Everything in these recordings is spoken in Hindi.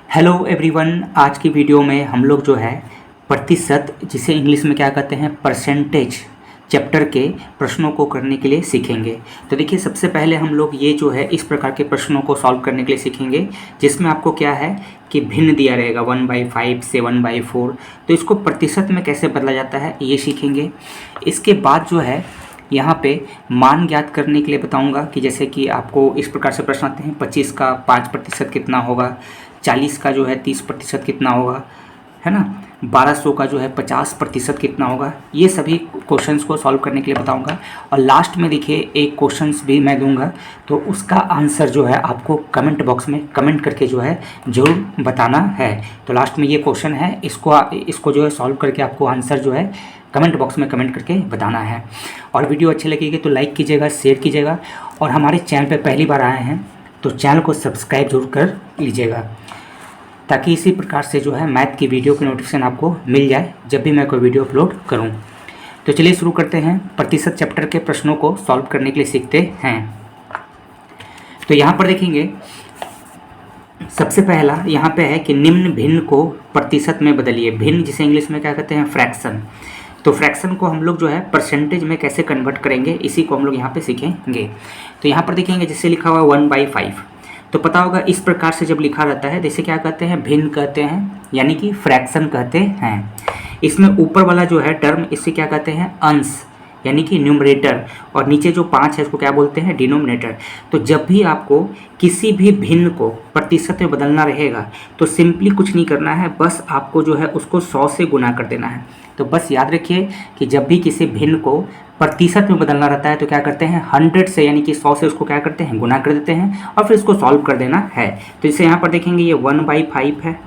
Hello everyone. आज की वीडियो में हम लोग जो है प्रतिशत, जिसे इंग्लिश में क्या कहते हैं, परसेंटेज, चैप्टर के प्रश्नों को करने के लिए सीखेंगे। तो देखिए, सबसे पहले हम लोग ये जो है इस प्रकार के प्रश्नों को सॉल्व करने के लिए सीखेंगे, जिसमें आपको क्या है कि भिन्न दिया रहेगा 1/5 से 1/4। तो इसको प्रतिशत में कैसे बदला जाता है ये सीखेंगे। इसके बाद जो है यहाँ पे मान ज्ञात करने के लिए बताऊंगा कि जैसे कि आपको इस प्रकार से प्रश्न आते हैं, 25 का 5% कितना होगा, 40 का जो है 30% कितना होगा, है ना, 1200 का जो है 50% कितना होगा। ये सभी क्वेश्चंस को सॉल्व करने के लिए बताऊंगा। और लास्ट में देखिए एक क्वेश्चंस भी मैं दूंगा, तो उसका आंसर जो है आपको कमेंट बॉक्स में कमेंट करके जो है ज़रूर बताना है। तो लास्ट में ये क्वेश्चन है, इसको जो है सॉल्व करके आपको आंसर जो है कमेंट बॉक्स में कमेंट करके बताना है। और वीडियो अच्छी लगेगी तो लाइक कीजिएगा, शेयर कीजिएगा, और हमारे चैनल पर पहली बार आए हैं तो चैनल को सब्सक्राइब जरूर कर लीजिएगा, ताकि इसी प्रकार से जो है मैथ की वीडियो की नोटिफिकेशन आपको मिल जाए जब भी मैं कोई वीडियो अपलोड करूं। तो चलिए शुरू करते हैं, प्रतिशत चैप्टर के प्रश्नों को सॉल्व करने के लिए सीखते हैं। तो यहाँ पर देखेंगे, सबसे पहला यहाँ पे है कि निम्न भिन्न को प्रतिशत में बदलिए। भिन्न जिसे इंग्लिश में क्या कहते हैं, फ्रैक्शन। तो फ्रैक्शन को हम लोग जो है परसेंटेज में कैसे कन्वर्ट करेंगे, इसी को हम लोग यहाँ पे सीखेंगे। तो यहाँ पर देखेंगे जिससे लिखा हुआ है 1/5, तो पता होगा इस प्रकार से जब लिखा रहता है जैसे क्या कहते हैं, भिन्न कहते हैं, यानी कि फ्रैक्शन कहते हैं। इसमें ऊपर वाला जो है टर्म, इससे क्या कहते हैं, अंश, यानी कि न्यूमरेटर, और नीचे जो 5 है इसको क्या बोलते हैं, डिनोमिनेटर। तो जब भी आपको किसी भी भिन्न को प्रतिशत में बदलना रहेगा तो सिंपली कुछ नहीं करना है, बस आपको जो है उसको 100 से गुना कर देना है। तो बस याद रखिए कि जब भी किसी भिन्न को प्रतिशत में बदलना रहता है तो क्या करते हैं, 100 से यानी कि 100 से उसको क्या करते हैं, गुना कर देते हैं, और फिर इसको सॉल्व कर देना है। तो जैसे यहाँ पर देखेंगे ये 1/5 है,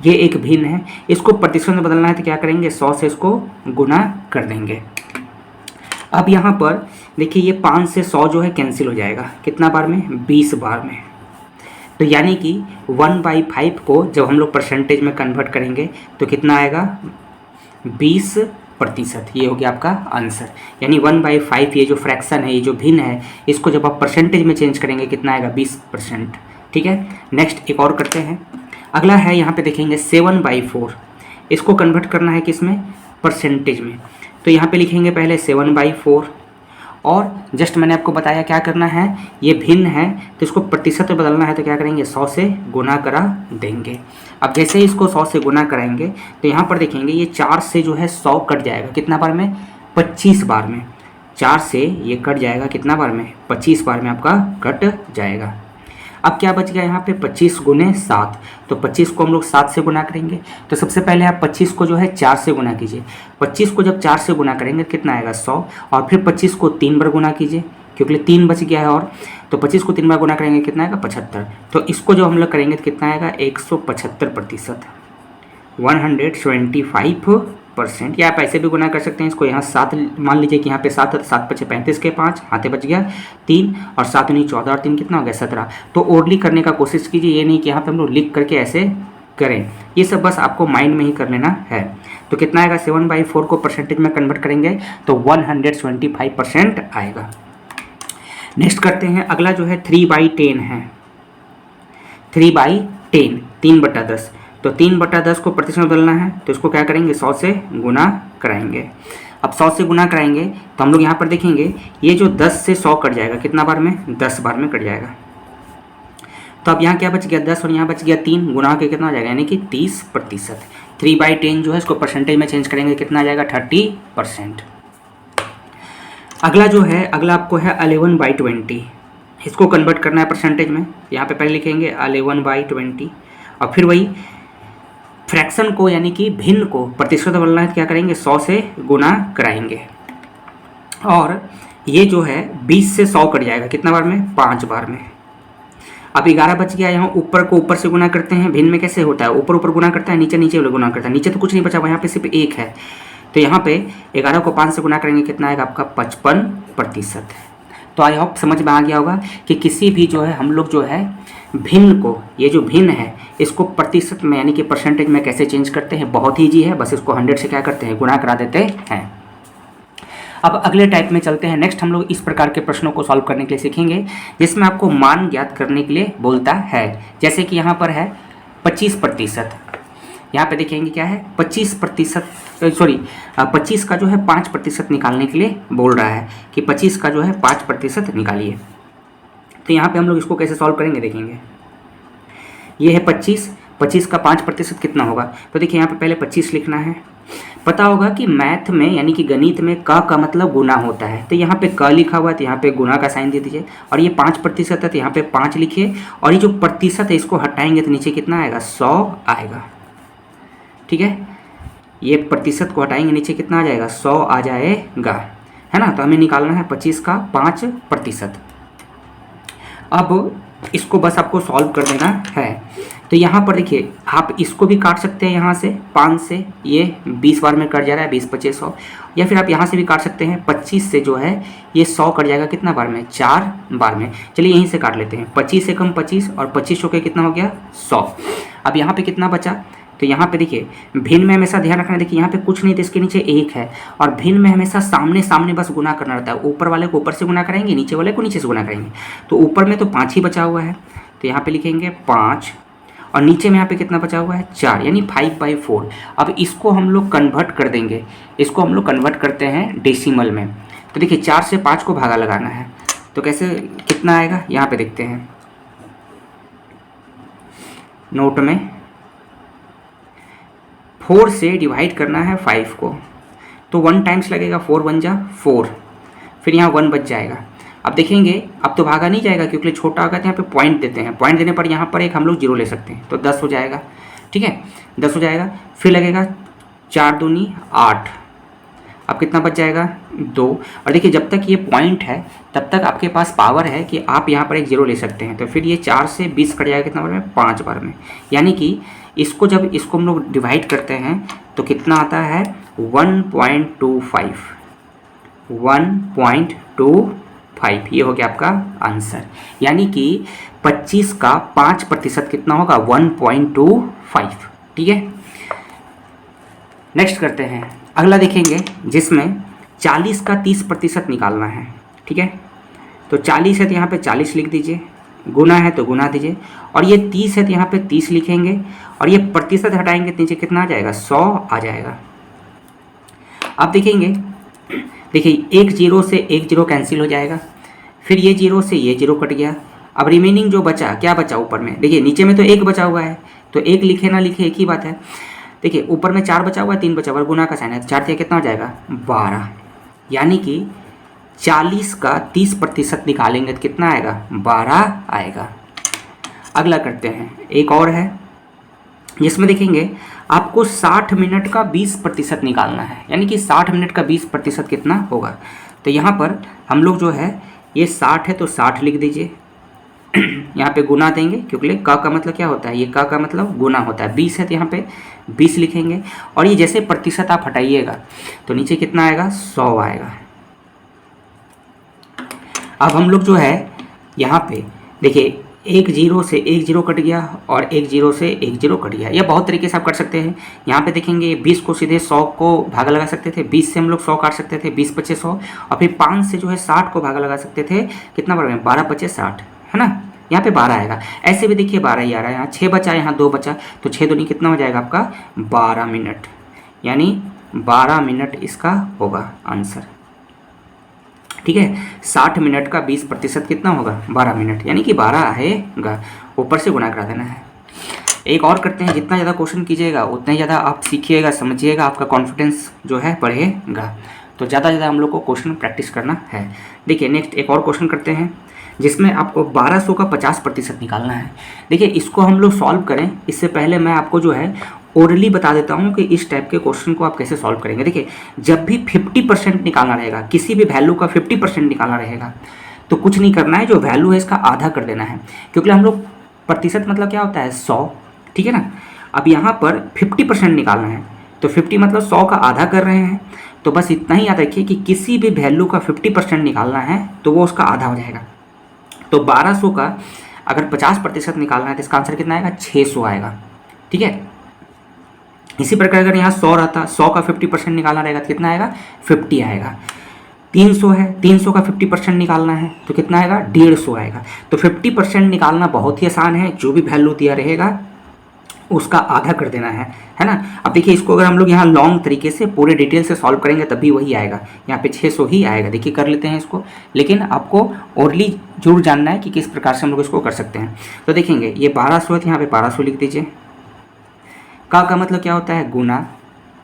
ये एक भिन्न है, इसको प्रतिशत में बदलना है तो क्या करेंगे, 100 से इसको गुना कर देंगे। अब यहाँ पर देखिए ये 5 से 100 जो है कैंसिल हो जाएगा, कितना बार में, 20 बार में। तो यानी कि 1/5 को जब हम लोग परसेंटेज में कन्वर्ट करेंगे तो कितना आएगा, 20%। ये हो गया आपका आंसर। यानी 1/5 ये जो फ्रैक्शन है, ये जो भिन्न है, इसको जब आप परसेंटेज में चेंज करेंगे कितना आएगा, 20%। ठीक है, नेक्स्ट एक और करते हैं। अगला है यहाँ पे देखेंगे 7/4, इसको कन्वर्ट करना है किसमें, परसेंटेज में। तो यहाँ पे लिखेंगे पहले 7/4, और जस्ट मैंने आपको बताया क्या करना है, ये भिन्न है तो इसको प्रतिशत में बदलना है तो क्या करेंगे, 100 से गुना करा देंगे। अब जैसे ही इसको 100 से गुना कराएंगे तो यहाँ पर देखेंगे ये 4 से जो है 100 कट जाएगा, कितना बार में, 25 बार में। 4 से ये कट जाएगा कितना बार में, 25 बार में आपका कट जाएगा। अब क्या बच गया यहाँ पे, 25 गुने 7, तो 25 को हम लोग 7 से गुना करेंगे। तो सबसे पहले आप 25 को जो है 4 से गुना कीजिए। 25 को जब 4 से गुना करेंगे कितना आएगा, 100, और फिर 25 को 3 बार गुना कीजिए, क्योंकि 3 बच गया है, और तो 25 को 3 बार गुना करेंगे कितना आएगा, 75। तो इसको जो हम लोग करेंगे तो कितना आएगा, 175%, 125%। या आप ऐसे भी गुना कर सकते हैं, इसको यहाँ 7 मान लीजिए कि यहाँ पे 7, 7 × 5 = 35 के 5 हाथे बच गया 3, और 7 × 9 = 14, और 3 कितना हो गया, 17। तो ओरली करने का कोशिश कीजिए, ये नहीं कि यहाँ पे हम लोग लिख करके ऐसे करें, ये सब बस आपको माइंड में ही कर लेना है। तो कितना आएगा, 7/4 को परसेंटेज में कन्वर्ट करेंगे तो 125% आएगा। नेक्स्ट करते हैं, अगला जो है 3/10 है। 3/10, 3/10, तो 3/10 को प्रतिशत में बदलना है तो इसको क्या करेंगे, 100 से गुना कराएंगे। अब 100 से गुना कराएंगे तो हम लोग यहाँ पर देखेंगे ये जो 10 से 100 कट जाएगा, कितना बार में, 10 बार में कट जाएगा। तो अब यहाँ क्या बच गया, 10, और यहाँ बच गया 3, गुना के कितना हो जाएगा, यानी कि 30%। 3/10 जो है इसको परसेंटेज में चेंज करेंगे कितना आ जाएगा, 30%। अगला जो है, अगला आपको है 11/20, इसको कन्वर्ट करना है परसेंटेज में। यहाँ पे पहले लिखेंगे 11/20, और फिर वही फ्रैक्शन को यानी कि भिन्न को प्रतिशत में बदलना है तो क्या करेंगे, 100 से गुना कराएंगे, और ये जो है 20 से 100 कट जाएगा, कितना बार में, 5 बार में। अब 11 बच गया, यहाँ ऊपर को ऊपर से गुना करते हैं। भिन्न में कैसे होता है, ऊपर ऊपर गुना करता है, नीचे नीचे गुना करता है, नीचे तो कुछ नहीं बचा, यहाँ पे सिर्फ 1 है। तो यहाँ पे 11 को 5 से गुना करेंगे कितना आएगा आपका, 55%। तो आई होप समझ में आ गया होगा कि किसी भी जो है हम लोग जो है भिन्न को, ये जो भिन्न है इसको प्रतिशत में यानी कि परसेंटेज में कैसे चेंज करते हैं, बहुत ही ईजी है, बस इसको 100 से क्या करते हैं, गुना करा देते हैं। अब अगले टाइप में चलते हैं। नेक्स्ट हम लोग इस प्रकार के प्रश्नों को सॉल्व करने के लिए सीखेंगे जिसमें आपको मान ज्ञात करने के लिए बोलता है। जैसे कि यहाँ पर है 25%। यहाँ पे देखेंगे क्या है 25%, सॉरी 25 का जो है 5% निकालने के लिए बोल रहा है कि 25 का जो है 5% निकालिए। तो यहाँ पे हम लोग इसको कैसे सॉल्व करेंगे देखेंगे। ये है 25 का 5% कितना होगा। तो देखिए यहाँ पे पहले 25 लिखना है। पता होगा कि मैथ में यानी कि गणित में क का मतलब गुना होता है, तो यहाँ पे क लिखा हुआ है तो यहाँ पे गुना का साइन दे दीजिए। और ये 5% है तो यहाँ पे 5 लिखिए, और ये जो प्रतिशत है इसको हटाएंगे तो नीचे कितना आएगा 100 आएगा। ठीक है, ये प्रतिशत को हटाएंगे नीचे कितना आ जाएगा 100 आ जाएगा, है ना। तो हमें निकालना है 25 का 5%। अब इसको बस आपको सॉल्व कर देना है। तो यहाँ पर देखिए आप इसको भी काट सकते हैं यहाँ से 5 से, ये 20 बार में कट जा रहा है 20 25 100, या फिर आप यहाँ से भी काट सकते हैं 25 से जो है ये 100 कट जाएगा कितना बार में 4 बार में। चलिए यहीं से काट लेते हैं 25 से कम 25 और 25 हो के कितना हो गया 100। अब यहाँ पे कितना बचा, तो यहाँ पे देखिए भिन्न में हमेशा ध्यान रखना है। देखिए यहाँ पे कुछ नहीं तो इसके नीचे 1 है, और भिन्न में हमेशा सामने सामने बस गुना करना रहता है। ऊपर वाले को ऊपर से गुना करेंगे, नीचे वाले को नीचे से गुना करेंगे। तो ऊपर में तो 5 ही बचा हुआ है, तो यहाँ पे लिखेंगे 5, और नीचे में यहाँ पे कितना बचा हुआ है 4, यानी 5/4। अब इसको हम लोग कन्वर्ट कर देंगे, इसको हम लोग कन्वर्ट करते हैं डेसिमल में। तो देखिए 4 से 5 को भागा लगाना है, तो कैसे कितना आएगा यहाँ पे देखते हैं नोट में। 4 से डिवाइड करना है 5 को, तो 1 टाइम्स लगेगा, 4 1 जा 4, फिर यहाँ 1 बच जाएगा। अब देखेंगे अब तो भागा नहीं जाएगा क्योंकि छोटा होगा, तो यहाँ पे पॉइंट देते हैं, पॉइंट देने पर यहाँ पर एक हम लोग 0 ले सकते हैं, तो 10 हो जाएगा। ठीक है 10 हो जाएगा, फिर लगेगा 4 दूनी 8, अब कितना बच जाएगा 2। और देखिए जब तक ये पॉइंट है तब तक आपके पास पावर है कि आप यहाँ पर एक 0 ले सकते हैं। तो फिर ये 4 से 20 कट जाएगा कितना बार में 5 बार में, यानी कि इसको जब इसको हम लोग डिवाइड करते हैं तो कितना आता है 1.25, 1.25। ये हो गया आपका आंसर, यानी कि 25 का 5% कितना होगा 1.25। ठीक है, नेक्स्ट करते हैं। अगला देखेंगे जिसमें 40 का 30% निकालना है। ठीक है, तो 40 है तो यहाँ पे 40 लिख दीजिए, गुना है तो गुना दीजिए, और ये 30 है तो यहाँ पे 30 लिखेंगे, और ये प्रतिशत हटाएंगे तो नीचे कितना आ जाएगा 100 आ जाएगा। अब देखेंगे, देखिए एक 0 से एक 0 कैंसिल हो जाएगा, फिर ये 0 से ये 0 कट गया। अब रिमेनिंग जो बचा, क्या बचा ऊपर में, देखिए नीचे में तो 1 बचा हुआ है, तो 1 लिखे ना लिखे एक ही बात है। देखिए ऊपर में 4 बचा हुआ है, 3 बचा हुआ है, गुना का साइन है, 4 से कितना हो जाएगा 12, यानी कि 40 का 30% निकालेंगे तो कितना आएगा 12 आएगा। अगला करते हैं, एक और है जिसमें देखेंगे आपको 60 मिनट का 20% निकालना है, यानी कि 60 मिनट का 20% कितना होगा। तो यहाँ पर हम लोग जो है ये 60 है तो 60 लिख दीजिए, यहाँ पे गुना देंगे क्योंकि का मतलब क्या होता है, ये का मतलब गुना होता है। 20 है तो यहाँ पे 20 लिखेंगे, और ये जैसे प्रतिशत आप हटाइएगा तो नीचे कितना आएगा 100 आएगा। अब हम लोग जो है यहाँ पे देखिए एक 0 से एक 0 कट गया, और एक 0 से एक 0 कट गया। यह बहुत तरीके से आप कर सकते हैं। यहाँ पे देखेंगे 20 को सीधे 100 को भागा लगा सकते थे, 20 से हम लोग 100 काट सकते थे, 20 25 100, और फिर 5 से जो है 60 को भागा लगा सकते थे, कितना बार में 12 25 60, है ना। यहाँ पे 12 आएगा, ऐसे भी देखिए 12 ही आ रहा है। यहाँ 6 बचा, यहाँ 2 बचा, तो 6 दूनी कितना हो जाएगा आपका 12 मिनट, यानी 12 मिनट इसका होगा आंसर। ठीक है, 60 मिनट का 20% कितना होगा 12 मिनट, यानी कि 12 आएगा, ऊपर से गुना करा देना है। एक और करते हैं, जितना ज़्यादा क्वेश्चन कीजिएगा उतना ही ज़्यादा आप सीखिएगा, समझिएगा, आपका कॉन्फिडेंस जो है बढ़ेगा। तो ज़्यादा हम लोग को क्वेश्चन प्रैक्टिस करना है। देखिए नेक्स्ट एक और क्वेश्चन करते हैं जिसमें आपको 1200 का 50% निकालना है। देखिए इसको हम लोग सॉल्व करें इससे पहले मैं आपको जो है ओरली बता देता हूँ कि इस टाइप के क्वेश्चन को आप कैसे सॉल्व करेंगे। देखिए जब भी 50% निकालना रहेगा, किसी भी वैल्यू का 50% निकालना रहेगा, तो कुछ नहीं करना है, जो वैल्यू है इसका आधा कर देना है, क्योंकि हम लोग प्रतिशत मतलब क्या होता है 100, ठीक है ना। अब यहाँ पर 50% निकालना है, तो 50 मतलब 100 का आधा कर रहे हैं, तो बस इतना ही याद रखिए कि किसी भी वैल्यू का 50% निकालना है तो वो उसका आधा हो जाएगा। तो 1200 का अगर 50% निकालना है तो इसका आंसर कितना आएगा 600 आएगा। ठीक है, इसी प्रकार अगर यहाँ 100 रहता, 100 का 50% निकालना रहेगा तो कितना आएगा 50 आएगा। 300 है, 300 का 50% निकालना है तो कितना आएगा 150 आएगा। तो 50% निकालना बहुत ही आसान है, जो भी वैल्यू दिया रहेगा उसका आधा कर देना है ना। अब देखिए इसको अगर हम लोग यहाँ लॉन्ग तरीके से पूरे डिटेल से सॉल्व करेंगे तब भी वही आएगा, यहाँ पे 600 ही आएगा। देखिए कर लेते हैं इसको, लेकिन आपको ओरली जरूर जानना है कि किस प्रकार से हम लोग इसको कर सकते हैं। तो देखेंगे ये 1200 है, यहाँ पे 1200 लिख दीजिए। का मतलब क्या होता है, गुना,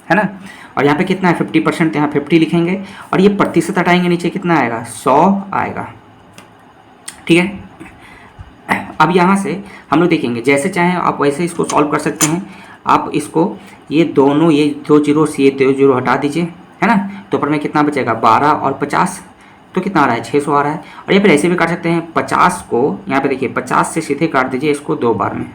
है ना। और यहाँ पे कितना है 50%, तो यहाँ 50 लिखेंगे और ये प्रतिशत हटाएंगे, नीचे कितना आएगा 100 आएगा, ठीक है। अब यहाँ से हम लोग देखेंगे जैसे चाहें आप वैसे इसको सॉल्व कर सकते हैं। आप इसको ये दोनों ये 2 जीरो से ये 2 जीरो हटा दीजिए, है ना। तो ऊपर में कितना बचेगा 12 और 50, तो कितना आ रहा है 600 आ रहा है। और ये फिर ऐसे भी काट सकते हैं, 50 को यहाँ पे देखिए 50 से सीधे काट दीजिए इसको 2 बार में,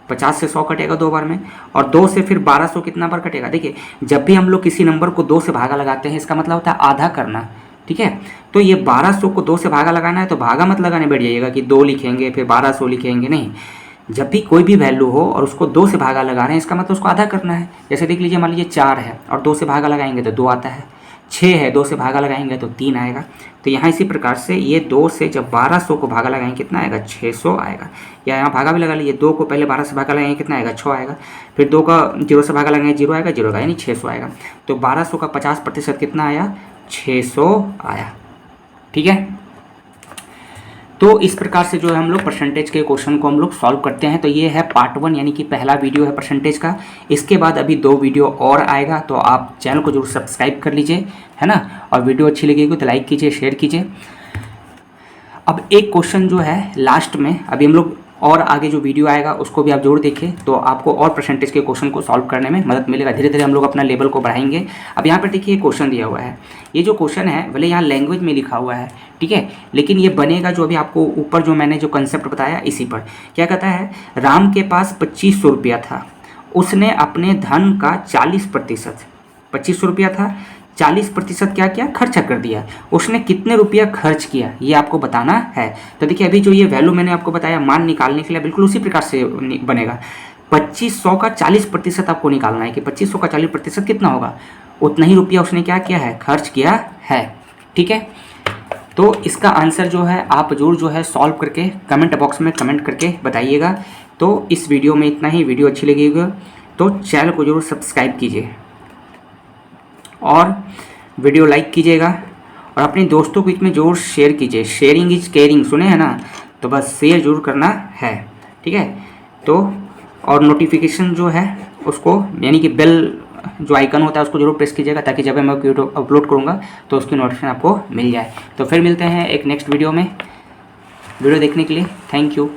50 से 100 कटेगा 2 बार में, और 2 से फिर 1200 कितना बार कटेगा। देखिए जब भी हम लोग किसी नंबर को 2 से भागा लगाते हैं इसका मतलब होता है आधा करना, ठीक है। तो ये 1200 को 2 से भागा लगाना है, तो भागा मत लगाने बैठ जाइएगा कि 2 लिखेंगे फिर 1200 लिखेंगे, नहीं। जब भी कोई भी वैल्यू हो और उसको 2 से भागा लगा रहे हैं इसका मतलब उसको आधा करना है। जैसे देख लीजिए मान लीजिए 4 है और 2 से भागा लगाएंगे तो 2 आता है, 6 है 2 से भागा लगाएंगे तो 3 आएगा। तो यहाँ इसी प्रकार से ये 2 से जब 1200 को भागा लगाएंगे कितना आएगा 600 आएगा। या यहाँ भागा भी लगा लीजिए, 2 को पहले 12 से भागा लगाएंगे कितना आएगा 6 आएगा, फिर 2 का 0 से भागा लगाएंगे 0 आएगा, 0 आएगा यानी 600 आएगा। तो 1200 का 50% कितना आया 600 आया, ठीक है। तो इस प्रकार से जो है हम लोग परसेंटेज के क्वेश्चन को हम लोग सॉल्व करते हैं। तो ये है पार्ट 1 यानी कि पहला वीडियो है परसेंटेज का। इसके बाद अभी 2 वीडियो और आएगा, तो आप चैनल को जरूर सब्सक्राइब कर लीजिए, है ना। और वीडियो अच्छी लगेगी तो लाइक कीजिए, शेयर कीजिए। अब एक क्वेश्चन जो है लास्ट में अभी हम लोग और आगे जो वीडियो आएगा उसको भी आप जरूर देखें, तो आपको और परसेंटेज के क्वेश्चन को सॉल्व करने में मदद मिलेगा। धीरे धीरे हम लोग अपना लेवल को बढ़ाएंगे। अब यहाँ पर देखिए क्वेश्चन दिया हुआ है, ये जो क्वेश्चन है भले यहाँ लैंग्वेज में लिखा हुआ है, ठीक है, लेकिन ये बनेगा जो अभी आपको ऊपर जो मैंने जो कंसेप्ट बताया इसी पर। क्या कहता है, राम के पास 2500 रुपया था, उसने अपने धन का 40%, 2500 रुपया था, 40% क्या किया खर्चा कर दिया। उसने कितने रुपया खर्च किया ये आपको बताना है। तो देखिए अभी जो ये वैल्यू मैंने आपको बताया मान निकालने के लिए बिल्कुल उसी प्रकार से बनेगा। 2500 का 40% आपको निकालना है कि 2500 का 40% कितना होगा, उतना ही रुपया उसने क्या किया है खर्च किया है, ठीक है। तो इसका आंसर जो है आप जरूर जो है सॉल्व करके कमेंट बॉक्स में कमेंट करके बताइएगा। तो इस वीडियो में इतना ही। वीडियो अच्छी लगेगी तो चैनल को जरूर सब्सक्राइब कीजिए और वीडियो लाइक कीजिएगा और अपने दोस्तों के बीच में जरूर शेयर कीजिए। शेयरिंग इज केयरिंग, सुने हैं ना, तो बस शेयर जरूर करना है, ठीक है। तो और नोटिफिकेशन जो है उसको यानी कि बेल जो आइकन होता है उसको जरूर प्रेस कीजिएगा, ताकि जब मैं वीडियो अपलोड करूँगा तो उसकी नोटिफिकेशन आपको मिल जाए। तो फिर मिलते हैं एक नेक्स्ट वीडियो में। वीडियो देखने के लिए थैंक यू।